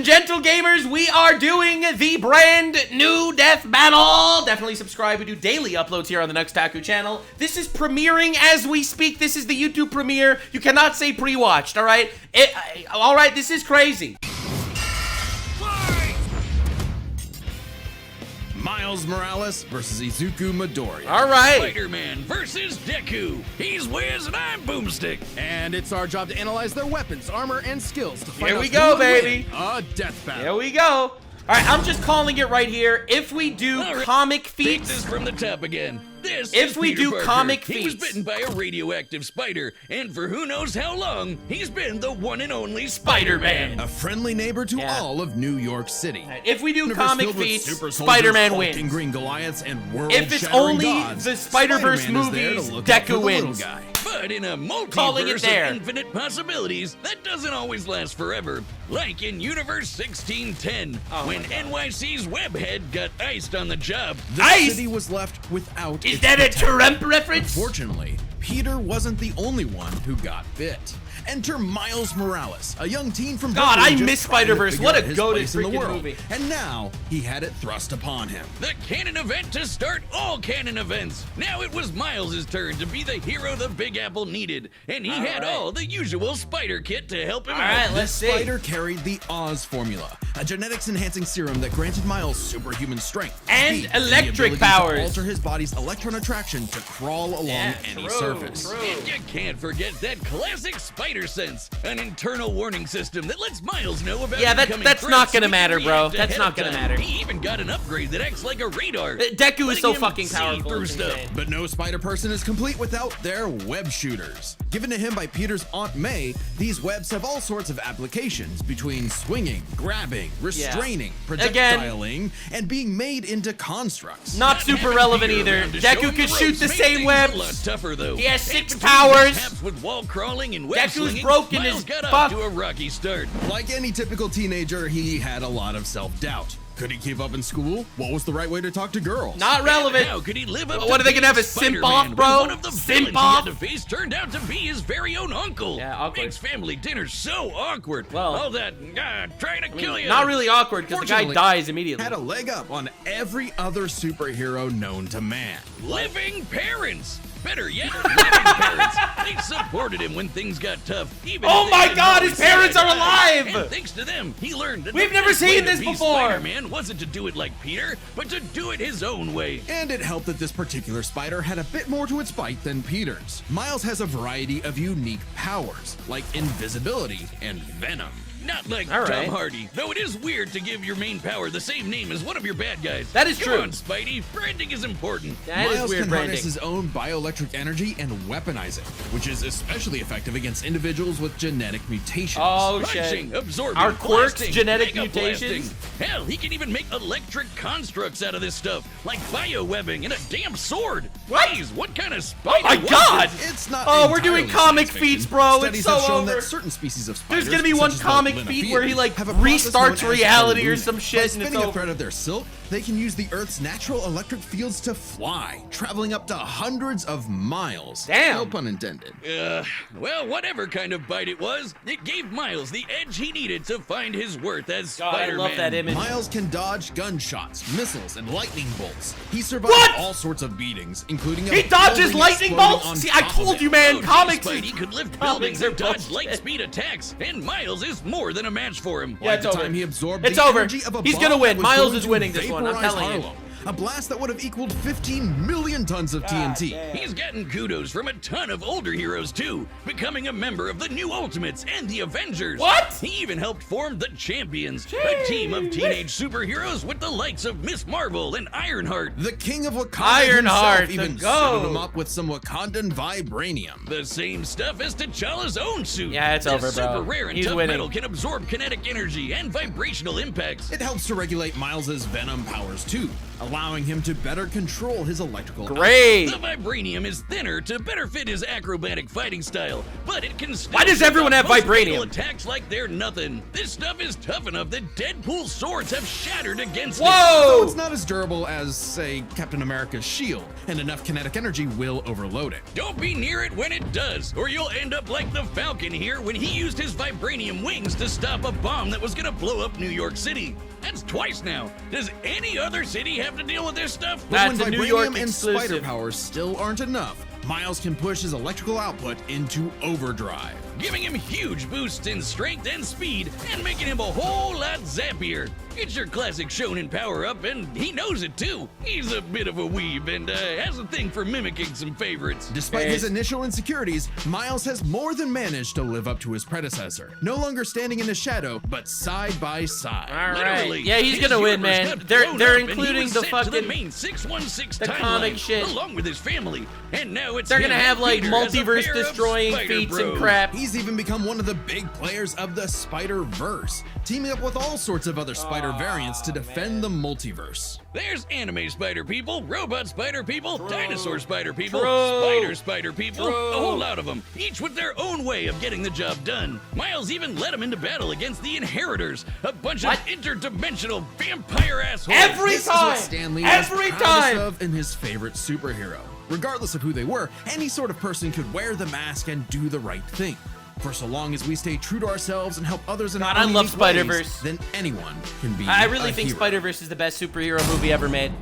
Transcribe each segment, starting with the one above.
gentle gamers, we are doing the brand new death battle. Definitely subscribe. We do daily uploads here on the next Taku channel. This is premiering as we speak. This is the YouTube premiere. You cannot say pre-watched, all right? All right, this is crazy. Miles Morales versus Izuku Midoriya. All right. SpiderMan versus Taku. He's Wiz and I'm Boomstick. And it's our job to analyze their weapons, armor, and skills to find Here out we go, who will baby. win a death battle. Here we go. All right, I'm just calling it right here. If we do comic Take feats, this from the top again. This If is we Peter do Parker. comic He was feats. bitten by a radioactive spider, and for who knows how long, he's been the one and only SpiderMan. A friendly neighbor to Yeah. all of New York City. if we do Universe comic filled with feats, super soldiers, Spider-Man hulking wins. Green Goliaths and If it's world-shattering only gods, the Spider-Verse Spider-Man is there to movies, look out for Deku the little wins. guy. But in a Calling it multiverse there. of infinite possibilities, that doesn't always last forever. Like in Universe 1610, when NYC's Webhead got iced on the job. The Ice! city was left without Is its that a protector. Trump reference? Unfortunately, Peter wasn't the only one who got bit. Enter Miles Morales, a young teen from God, Brooklyn I just miss trying to Spider-Verse. figure What a out his goated place in the freaking world. movie. And now he had it thrust upon him. The canon event to start all canon events. Now it was Miles' turn to be the hero the Big Apple needed, and he had right. all the usual spider kit to help him All out. right, let's see. Spider carried the Oz formula, a genetics-enhancing serum that granted Miles superhuman strength, And speed, electric the ability powers. to alter his body's electron attraction to crawl along Yeah, any true, surface. true. And you can't forget that classic spider sense, an internal warning system that lets Miles know about Yeah, incoming that's threats not gonna so he can matter, bro. react That's ahead not of gonna time. matter. He even got an upgrade that acts like a radar. Deku is letting so him fucking see powerful. through It's stuff. insane. But no spider person is complete without their web shooters. Given to him by Peter's Aunt May, these webs have all sorts of applications between swinging, grabbing, restraining, projectiling, and being made into constructs. Not super having relevant Peter either. around to show Deku him could the shoot ropes the made same things webs. A lot tougher, though. He has And 6 between powers. mishaps with wall crawling and web Deku's slinging, broken Miles as got fuck. off to a rocky start. Like any typical teenager, he had a lot of self-doubt. Could he keep up in school? What was the right way to talk to girls? Not relevant. How could he live up What to are they gonna being have, a simp Spider-Man off, when bro? One of the Simp villains he off? had to face turned out to be his very own uncle. Yeah, awkward. Makes family dinner so awkward. Well, all that trying to kill you. Not really awkward because the guy Fortunately, dies immediately. had a leg up on every other superhero known to man. Living parents. Better yet, living parents. They supported him when things got tough. Even Oh if they my didn't God, know his he parents died. are alive! And thanks to them, he learned that We've the never best way seen to this be before. Spider-Man wasn't to do it like Peter, but to do it his own way. And it helped that this particular spider had a bit more to its bite than Peter's. Miles has a variety of unique powers, like invisibility and venom. Not like All right. Tom Hardy, though it is weird to give your main power the same name as one of your bad guys. That is Come true. on, Spidey, branding is important. That is Miles weird can branding. harness his own bioelectric energy and weaponize it, which is especially effective against individuals with genetic mutations. Oh Punching, shit. absorbing, Our quirks, blasting, genetic mega mutations? blasting. Hell, he can even make electric constructs out of this stuff, like biowebbing and a damn sword. What? Jeez, what kind of spider? Oh my was God! this? It's not Oh, we're doing entirely comic science fiction. feats, bro. Studies It's so have shown over. that certain species of spiders, There's gonna be one such as the comic Linnaeus, feat where he like have a process known restarts as reality or ballooning. some shit By and it's spinning a over. thread of their silk, they can use the Earth's natural electric fields to fly, traveling up to hundreds of miles. Damn. No pun intended. Well, whatever kind of bite it was, it gave Miles the edge he needed to find his worth as God, I Spider-Man. love that image. Miles can dodge gunshots, missiles, and lightning bolts. He survived What? all sorts of beatings, including He a dodges building lightning exploding bolts? on See, I top of told him. you, man. Oh, geez, Comics Spidey is- could lift comics buildings are and dodge bullshit. light speed attacks, and Miles is more than a match for him. Yeah, Like it's the over. time he absorbed It's the over. energy of a He's bomb gonna win. that was Miles going is to winning this one, I'm vaporize telling you. Harlem. A blast that would have equaled 15 million tons of TNT. He's gotten kudos from a ton of older heroes too, becoming a member of the New Ultimates and the Avengers. What? He even helped form the Champions, a team of teenage superheroes with the likes of Miss Marvel and Ironheart. The king of Wakanda Ironheart, himself the even goat. suited him up with some Wakandan vibranium. The same stuff as T'Challa's own suit. Yeah, it's This over, bro. super rare and He's tough winning. metal can absorb kinetic energy and vibrational impacts. It helps to regulate Miles's venom powers too. allowing him to better control his electrical Great. The vibranium is thinner to better fit his acrobatic fighting style, but it can still Why does everyone have most vibranium? fatal attacks like they're nothing. This stuff is tough enough that Deadpool's swords have shattered against it. So Whoa! it's not as durable as, say, Captain America's shield, and enough kinetic energy will overload it. Don't be near it when it does, or you'll end up like the Falcon here when he used his vibranium wings to stop a bomb that was gonna blow up New York City. That's twice now. Does any other city have to deal with this stuff? But That's when a New vibranium York and exclusive. spider powers still aren't enough, Miles can push his electrical output into overdrive. Giving him huge boosts in strength and speed, and making him a whole lot zappier. It's your classic shonen power-up, and he knows it too. He's a bit of a weeb and has a thing for mimicking some favorites. Despite his initial insecurities, Miles has more than managed to live up to his predecessor. No longer standing in the shadow, but side by side. All Literally, right. Yeah, he's his gonna win, universe man. got They're blown they're up and he including was the sent to fucking main 616 the timeline, comic shit. along with his family. And now it's They're him gonna have and like Peter as a multiverse pair of destroying Spider feats and Bros. crap. He's even become one of the big players of the Spider-Verse, teaming up with all sorts of other spider variants to defend the multiverse. There's anime spider people, robot spider people, dinosaur spider people, True. spider people, True. a whole lot of them, each with their own way of getting the job done. Miles even led them into battle against the Inheritors, a bunch What? of interdimensional vampire assholes. Every This is time. what Stan Lee Every was proudest time. of in his favorite superhero. Regardless of who they were, any sort of person could wear the mask and do the right thing. For so long as we stay true to ourselves and help others in God, our I own love unique ways, Spider-Verse. then anyone can be I really a think hero. Spider-Verse is the best superhero movie ever made.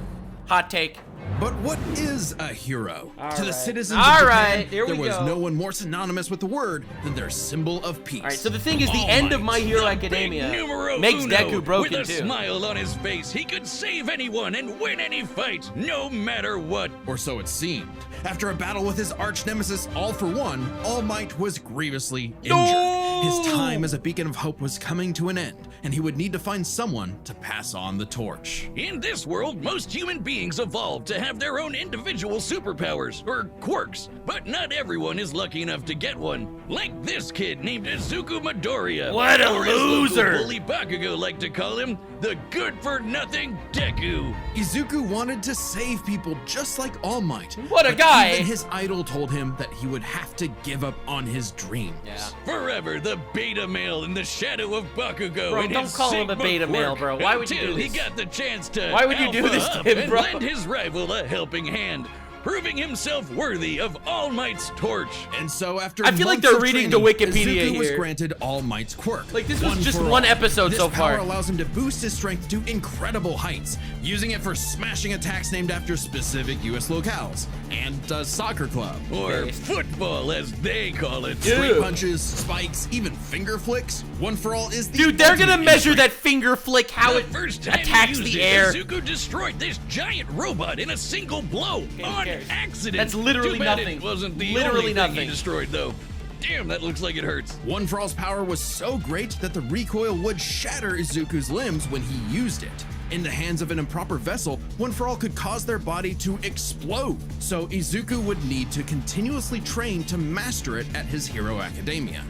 Hot take. But what is a hero? To the right. citizens All of Japan, right, here there we was go. no one more synonymous with the word than their symbol of peace. All right, so the thing is, the All end of Might, My Hero the Academia big numero makes uno. Deku broken With a too. smile on his face, he could save anyone and win any fight, no matter what. Or so it seemed. After a battle with his arch nemesis, All For One, All Might was grievously injured. No! His time as a beacon of hope was coming to an end, and he would need to find someone to pass on the torch. In this world, most human beings evolved to have their own individual superpowers, or quirks, but not everyone is lucky enough to get one. Like this kid named Izuku Midoriya. What a or as local loser. bully Bakugo liked to call him, the good-for-nothing Deku. Izuku wanted to save people just like All Might. What a but guy. Even his idol told him that he would have to give up on his dreams. Yeah. Forever the beta male in the shadow of Bakugo. Bro, and don't his call him a Sigma beta male, quirk, bro. Why would you do until he this? got the chance to Why would you do alpha this to up him, and bro? lend his rival a helping hand, proving himself worthy of All Might's torch. And so after I feel like months they're of reading training, the Wikipedia Izuku was here. granted All Might's quirk. Like, this was just for one all. episode this so power far. allows him to boost his strength to incredible heights, using it for smashing attacks named after specific U.S. locales and a soccer club. Or football, as they call it. Straight punches, spikes, even finger flicks. One for All is the Dude, they're gonna ultimate measure strength. that finger flick, how The it first time attacks he used the it, air. Izuku destroyed this giant robot in a single blow who on cares? accident. That's literally Too bad nothing. It wasn't the Literally only thing nothing. he destroyed, though. Damn, that looks like it hurts. One for All's power was so great that the recoil would shatter Izuku's limbs when he used it. In the hands of an improper vessel, One for All could cause their body to explode, so Izuku would need to continuously train to master it at his Hero Academia.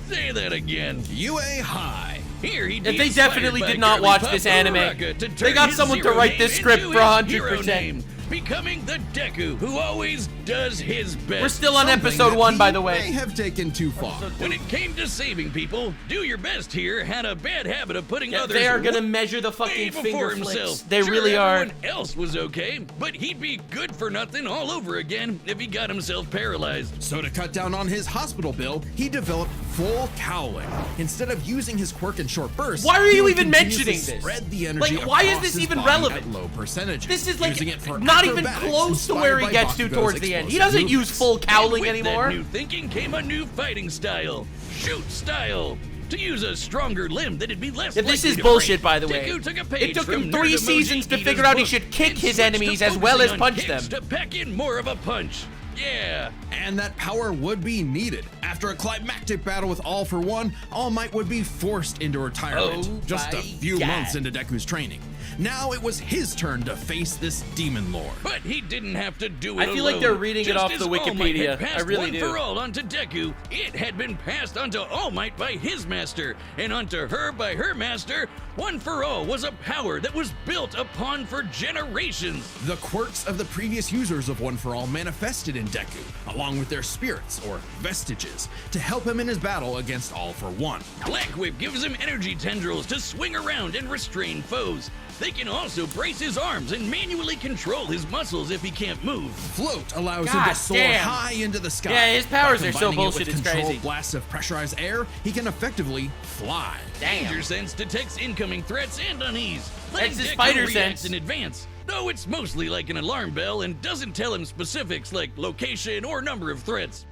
Say that again. UA High. Here he If they definitely did not watch this anime, they got someone to write this script for 100%. Becoming the Deku who always does his best. We're still on Something episode that 1, he by the may way. have taken too far. When it came to saving people, Do Your Best here had a bad habit of putting Yeah, others they are gonna way measure the fucking before finger himself. flicks. They Sure, really are. everyone else was okay, but he'd be good for nothing all over again if he got himself paralyzed. So to cut down on his hospital bill, he developed full cowling. Instead of using his quirk in short bursts, Why are he you would even continuously mentioning this? Spread the energy Like, why is across this his even body relevant? At low percentages. This is like using it for not even acrobatics close to where he inspired by gets to Bakugo's towards the end. He explosive doesn't use movements. full cowling And with anymore. that new thinking came a new fighting style. Shoot style. To use a stronger limb that'd be less Yeah, this likely is to bullshit, break. by the way. Deku took a page It took from him 3 Nerd seasons Emoji to Eater's figure out he book should kick and his switched to enemies as well as focusing on punch kicks them. to pack in more of a punch. Yeah. And that power would be needed. After a climactic battle with All For One, All Might would be forced into retirement Oh just a my few God. months into Deku's training. Now it was his turn to face this demon lord. But he didn't have to do it I feel alone. like they're reading it Just off as the All Might Wikipedia. had passed I really One do. for All onto Deku, it had been passed onto All Might by his master, and onto her by her master. One for All was a power that was built upon for generations. The quirks of the previous users of One for All manifested in Deku, along with their spirits, or vestiges, to help him in his battle against All for One. Black Whip gives him energy tendrils to swing around and restrain foes. They can also brace his arms and manually control his muscles if he can't move. Float allows him God to soar damn. high into the sky. Yeah, his powers By are so combining it with bullshit, it's controlled crazy. blasts of pressurized air, he can effectively fly. Danger Sense detects incoming threats and unease, letting That's his Deku Spider react Sense. in advance. Though it's mostly like an alarm bell and doesn't tell him specifics like location or number of threats.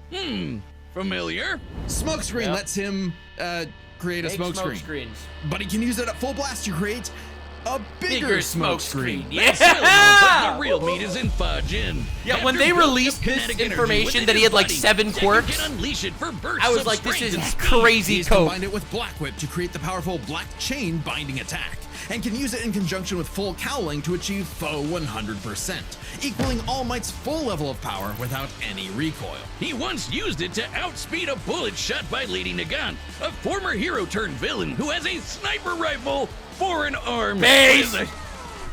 Familiar? Smokescreen Yep. lets him create a Make smoke smoke screen. screens. But he can use it at full blast to create a bigger smoke screen. Yeah. But the real meat is in Fajin. Yeah, when they released this information that he had like 7 quirks, can unleash it for bursts I was of like, this strength is and speed. crazy He's coke. combined it with Black Whip to create the powerful Black Chain binding attack, and can use it in conjunction with Full Cowling to achieve foe 100%, equaling All Might's full level of power without any recoil. He once used it to outspeed a bullet shot by Lady Nagant, a former hero turned villain who has a sniper rifle for an arm. Base!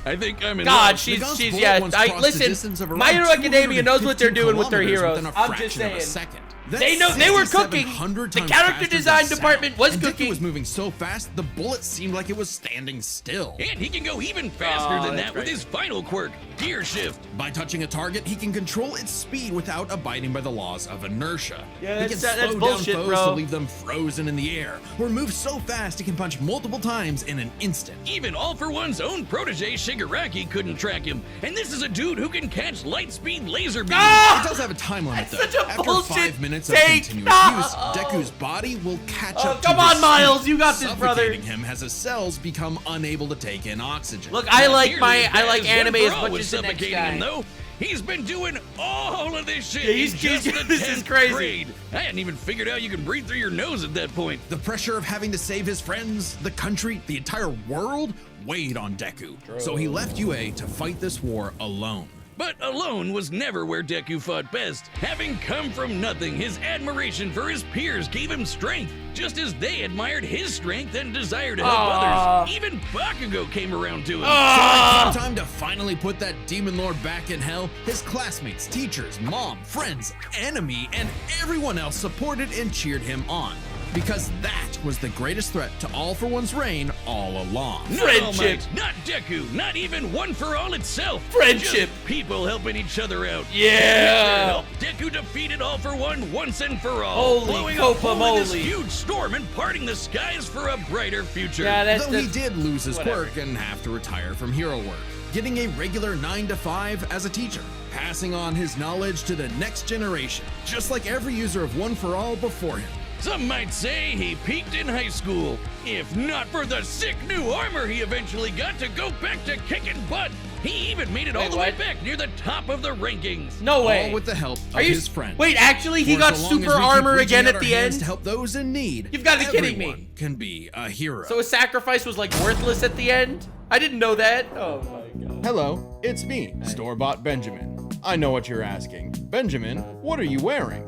I think I'm in God, love. she's Nagant's bullet yeah. once crossed a distance Listen, of around My Hero Academia knows what they're 215 doing with their kilometers heroes. within a I'm just fraction of a saying. second. They know they were cooking. 6,700 The times character faster than design sound. department was And cooking. Deku was moving so fast, the bullet seemed like it was standing still. And he can go even faster Oh, than that's that with right. his final quirk, Gear Shift. By touching a target, he can control its speed without abiding by the laws of inertia. Yeah, he can that's slow bullshit, down foes bro. to leave them frozen in the air, or move so fast he can punch multiple times in an instant. Even All for One's own protege Shigaraki couldn't track him. And this is a dude who can catch light speed laser beams. Ah! It does have a time limit That's though. such a After bullshit 5 minutes of take. continuous No! use, Deku's body will catch Oh, up to come his on, Miles, speed, you got this, brother. suffocating him as his cells become unable to take in oxygen. Look, I like Nearly as bad anime One as for All much was as the next suffocating guy. him, though. He's been doing all of this shit Yeah, in just the this is 10th crazy. grade. I hadn't even figured out you can breathe through your nose at that point. The pressure of having to save his friends, the country, the entire world weighed on Deku. So he left UA to fight this war alone. But alone was never where Deku fought best. Having come from nothing, his admiration for his peers gave him strength, just as they admired his strength and desire to help others. Even Bakugo came around to him. So it came time to finally put that demon lord back in hell. His classmates, teachers, mom, friends, enemy, and everyone else supported and cheered him on. Because that was the greatest threat to All for One's reign all along. Not All Might, not Deku, not even One for All itself. Friendship. Just people helping each other out. Yeah. With their help, Deku defeated All for One once and for all. Holy blowing a hole in this guacamole. huge storm and parting the skies for a brighter future. Yeah, Though he did lose his whatever. quirk and have to retire from hero work, getting a regular 9 to 5 as a teacher, passing on his knowledge to the next generation, just like every user of One for All before him. Some might say he peaked in high school. If not for the sick new armor he eventually got to go back to kicking butt, he even made it all Wait, the way what? back near the top of the rankings. No way. All with the help Are of you his friends. Wait, actually, he For got so long as super we keep armor reaching again out at our the hands end. to help those in need. You've got to be kidding me. Everyone can be a hero. So his sacrifice was like worthless at the end? I didn't know that. Oh my god. Hello, it's me, Storebot Benjamin. I know what you're asking. Benjamin, what are you wearing?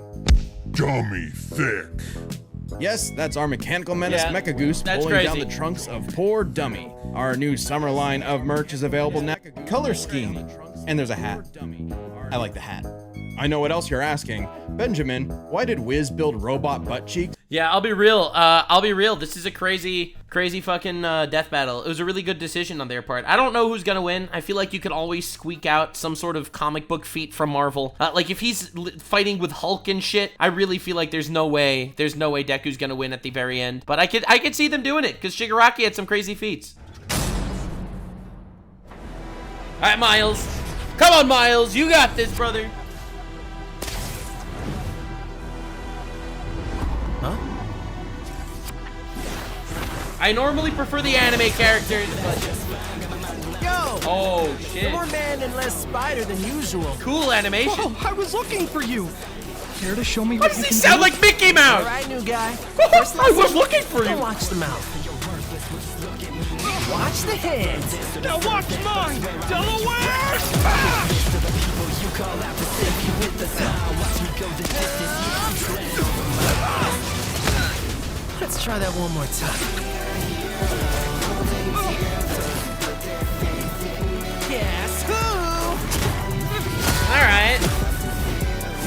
Dummy thick. Yes, that's our Mechanical Menace Yeah, Mecha Goose that's pulling down crazy. the trunks of poor Dummy. Our new summer line of merch is available now. Color scheme. And there's a hat. I like the hat. I know what else you're asking. Benjamin, why did Wiz build robot butt cheeks? Yeah, I'll be real. This is a crazy fucking death battle. It was a really good decision on their part. I don't know who's gonna win. I feel like you could always squeak out some sort of comic book feat from Marvel. Like if he's fighting with Hulk and shit, I really feel like there's no way Deku's gonna win at the very end. But I could see them doing it because Shigaraki had some crazy feats. All right, Miles. Come on, Miles. You got this, brother. I normally prefer the anime characters, but... Yo! Oh, shit. More man and less spider than usual. Cool animation. Oh, I was looking for you. Care to show me Why what does you he can sound do? like Mickey Mouse? All right, new guy. I was looking for Don't you. watch the mouth. Watch the hands. Now watch mine! Delaware! Let's try that one more time. Guess who? All right.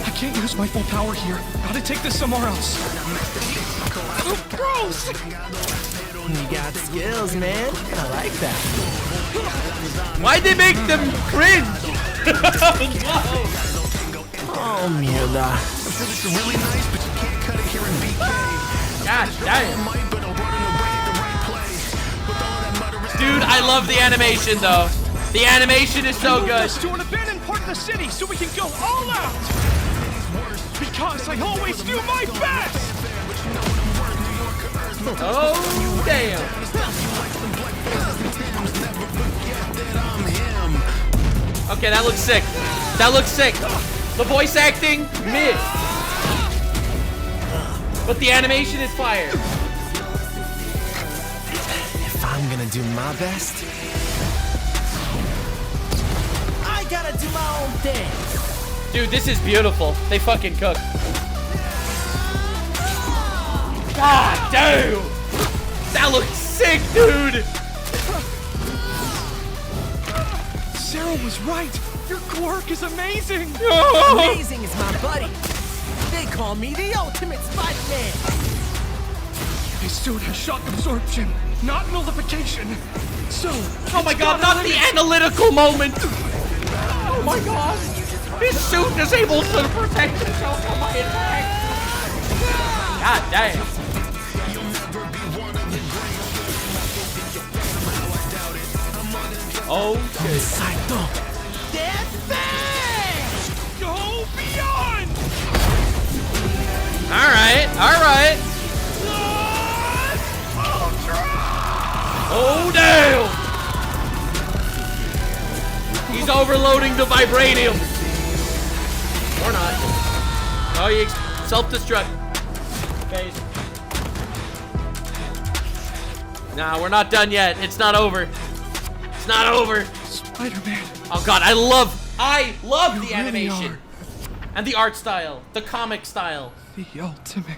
I can't use my full power here. Gotta take this somewhere else. Oh, gross! You got skills, man. I like that. Why'd they make them cringe? Oh, Mierda. Gosh damn. Dude, I love the animation though. The animation is so Move good. us to an abandoned part of the city so we can go all out. Because I always do my best. Oh damn. Okay, that looks sick. That looks sick. The voice acting, mid. But the animation is fire. If I'm gonna do my best, I gotta do my own thing. Dude, this is beautiful. They fucking cook. God damn! That looks sick, dude! Sarah was right. Your quirk is amazing. Amazing is my buddy. They call me the ultimate SpiderMan. His suit has shock absorption, not nullification. So, Oh my god, not the analytical moment! Oh my god! His suit is able to protect himself from my attack! God damn! Oh shit. Saito. Death Bang! go beyond. Alright, alright. Oh damn! He's overloading the vibranium. Or not. Oh, he self-destruct. Phase. Nah, we're not done yet. It's not over. It's not over. Spider-Man. Oh god, I love the really animation. are. And the art style. The comic style. The ultimate.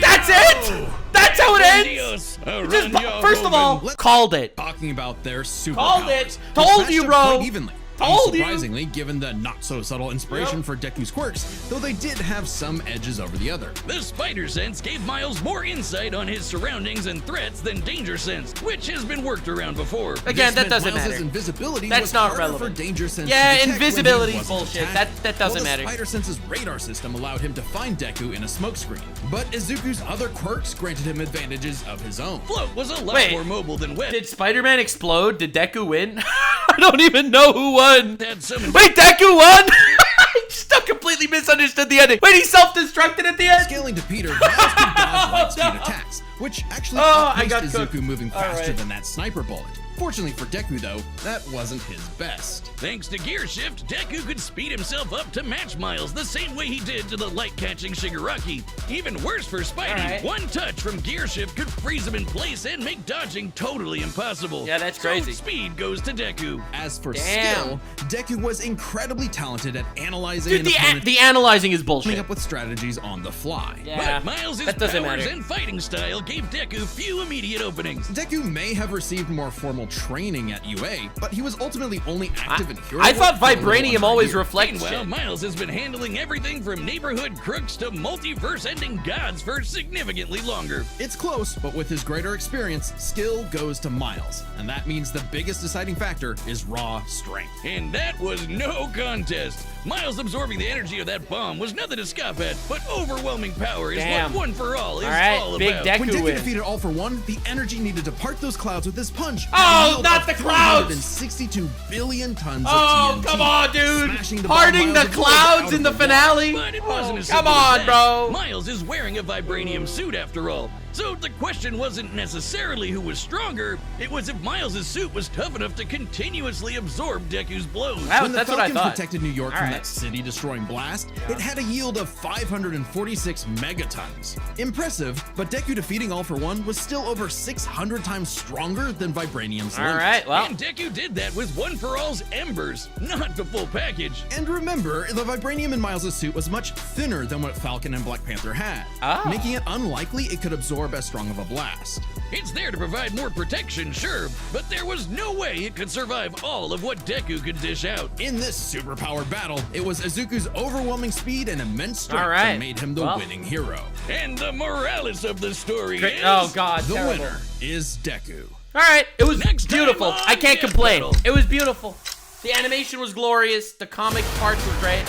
That's it! That's how it ends! Adios, Just, Aranya first of all, Let's- called it. Talking about their superpowers. Called it. which Told matched you, up bro. quite evenly. Told you. Unsurprisingly, given the not-so-subtle inspiration Yep. for Deku's quirks, though they did have some edges over the other. The Spider Sense gave Miles more insight on his surroundings and threats than Danger Sense, which has been worked around before. Again, This that meant doesn't Miles' matter. invisibility That's was not harder relevant. for Danger Sense Yeah, to detect when he invisibility's wasn't bullshit. attacked, That doesn't while matter. The Spider Sense's radar system allowed him to find Deku in a smokescreen. But Izuku's other quirks granted him advantages of his own. Float was a lot Wait. more mobile than Web. Did Spider-Man explode? Did Deku win? I don't even know who won. Had some Wait, Deku won? I still completely misunderstood the ending. Wait, he self-destructed at the end? Scaling to Peter, Miles could dodge light speed attacks, which actually Oh, I outpaced got Izuku cooked. moving All faster right. than that sniper bullet. Fortunately for Deku, though, that wasn't his best. Thanks to Gear Shift, Deku could speed himself up to match Miles the same way he did to the light-catching Shigaraki. Even worse for Spidey, Alright. one touch from Gear Shift could freeze him in place and make dodging totally impossible. Yeah, that's crazy. So speed goes to Deku. As for Damn. skill, Deku was incredibly talented at analyzing Dude, an the opponent, analyzing is coming bullshit. up with strategies on the fly. Yeah, But Miles' that doesn't powers matter. and fighting style gave Deku few immediate openings. Deku may have received more formal training at UA, but he was ultimately only active in hero I work thought for a little vibranium under a always year. reflects Meanwhile, shit. Miles has been handling everything from neighborhood crooks to multiverse-ending gods for significantly longer. It's close, but with his greater experience, skill goes to Miles, and that means the biggest deciding factor is raw strength. And that was no contest. Miles absorbing the energy of that bomb was nothing to scoff at, but overwhelming power is Damn. what One For All is All right, all big about. Deku When Deku win. defeated All For One, the energy needed to part those clouds with his punch. Oh, and not yield the up clouds! 362 billion tons Oh, of TNT. come on, dude! Smashing the Parting bomb the miles of wood clouds out in of the water. finale? But it wasn't Oh, as come simple as on, that. bro. Miles is wearing a vibranium suit after all. So the question wasn't necessarily who was stronger, it was if Miles' suit was tough enough to continuously absorb Deku's blows. Wow, When the that's what I Falcons thought. protected New York from All that right. city-destroying blast, it had a yield of 546 megatons. Impressive, but Deku defeating All For One was still over 600 times stronger than Vibranium's All loot. right, well. And Deku did that with One For All's embers, not the full package. And remember, the Vibranium in Miles' suit was much thinner than what Falcon and Black Panther had, making it unlikely it could absorb as strong of a blast. It's there to provide more protection, sure, but there was no way it could survive all of what Deku could dish out. In this superpowered battle, it was Izuku's overwhelming speed and immense strength All right. that made him the Well. winning hero. And the morales of the story Great. is... Oh God, The terrible. winner is Deku. All right, it was Next time beautiful. on I can't Death complain. Battle. It was beautiful. The animation was glorious. The comic parts were great.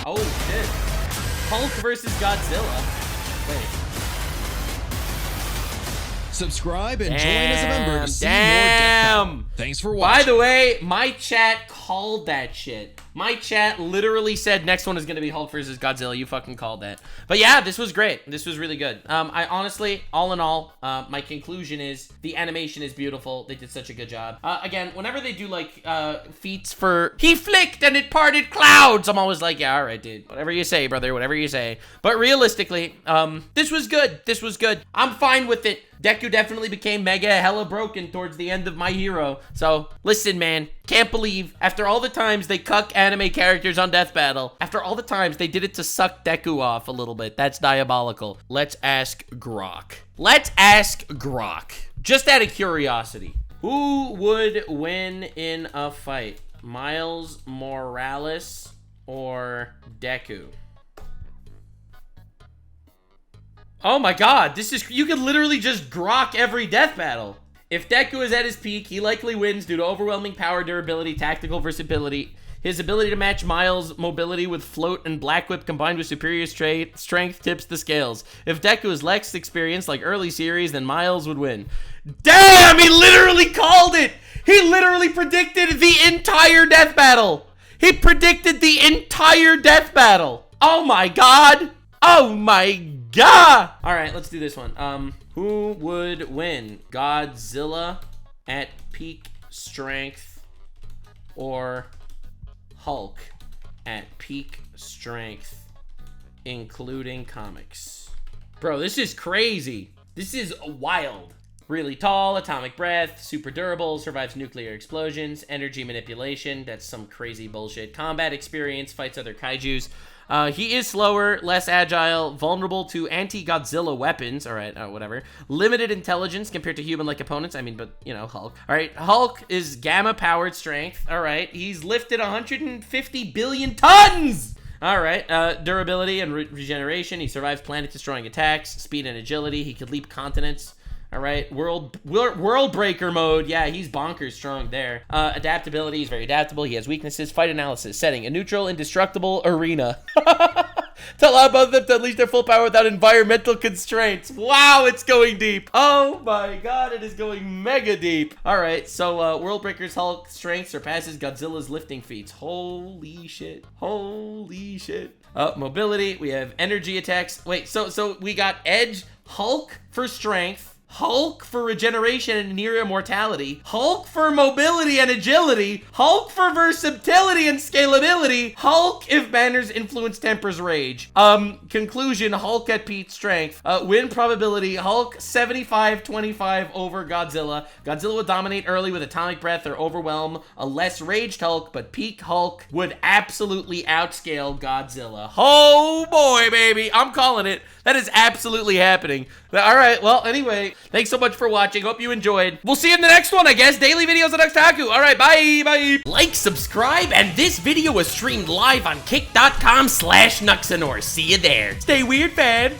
Oh shit! Hulk versus Godzilla. Wait. Subscribe and join as a member to see more Damn. Death Battle. Thanks for By watching. the way, my chat called that shit. My chat literally said next one is gonna be Hulk versus Godzilla. You fucking called that. But yeah, this was great. This was really good. I honestly, all in all, my conclusion is the animation is beautiful. They did such a good job. Again, whenever they do like feats for he flicked and it parted clouds, I'm always like, yeah, all right, dude. Whatever you say, brother. Whatever you say. But realistically, this was good. This was good. I'm fine with it. Deku definitely became mega hella broken towards the end of My Hero. So, listen, man. Can't believe, after all the times they cuck anime characters on Death Battle, after all the times they did it to suck Deku off a little bit. That's diabolical. Let's ask Grok. Let's ask Grok. Just out of curiosity. Who would win in a fight? Miles Morales or Deku? Oh my God, this is, you could literally just grok every death battle. If Deku is at his peak, he likely wins due to overwhelming power, durability, tactical versatility. His ability to match Miles' mobility with float and Black Whip combined with superior strength tips the scales. If Deku is less experienced like early series, then Miles would win. Damn, he literally called it! He literally predicted the entire death battle! He predicted the entire death battle! Oh my God! Oh my God! Alright, let's do this one. Who would win? Godzilla at peak strength or Hulk at peak strength, including comics? Bro, this is crazy. This is wild. Really tall, atomic breath, super durable, survives nuclear explosions, energy manipulation, that's some crazy bullshit. Combat experience, fights other kaijus. He is slower, less agile, vulnerable to anti-Godzilla weapons. All right, whatever. Limited intelligence compared to human-like opponents. I mean, but, you know, Hulk. All right, Hulk is gamma-powered strength. All right, he's lifted 150 billion tons! All right, durability and regeneration. He survives planet-destroying attacks, speed and agility. He could leap continents. All right, world breaker mode. Yeah, he's bonkers strong there. Adaptability, he's very adaptable. He has weaknesses. Fight analysis. Setting, a neutral, indestructible arena. To allow both of them to unleash their full power without environmental constraints. Wow, it's going deep. Oh my God, it is going mega deep. All right, so World Breaker's Hulk strength surpasses Godzilla's lifting feats. Holy shit. Holy shit. Mobility, we have energy attacks. Wait, so we got Edge, Hulk for strength, Hulk for regeneration and near immortality, Hulk for mobility and agility, Hulk for versatility and scalability, Hulk if Banner's influence tempers rage. Conclusion, Hulk at peak strength. Win probability, Hulk 75-25 over Godzilla. Godzilla would dominate early with atomic breath or overwhelm a less raged Hulk, but peak Hulk would absolutely outscale Godzilla. Oh boy, baby, I'm calling it. That is absolutely happening. All right, well, anyway, thanks so much for watching. Hope you enjoyed. We'll see you in the next one, I guess. Daily videos on Taku. All right, bye, bye. Like, subscribe, and this video was streamed live on kick.com/Nuxanor. See you there. Stay weird, fan.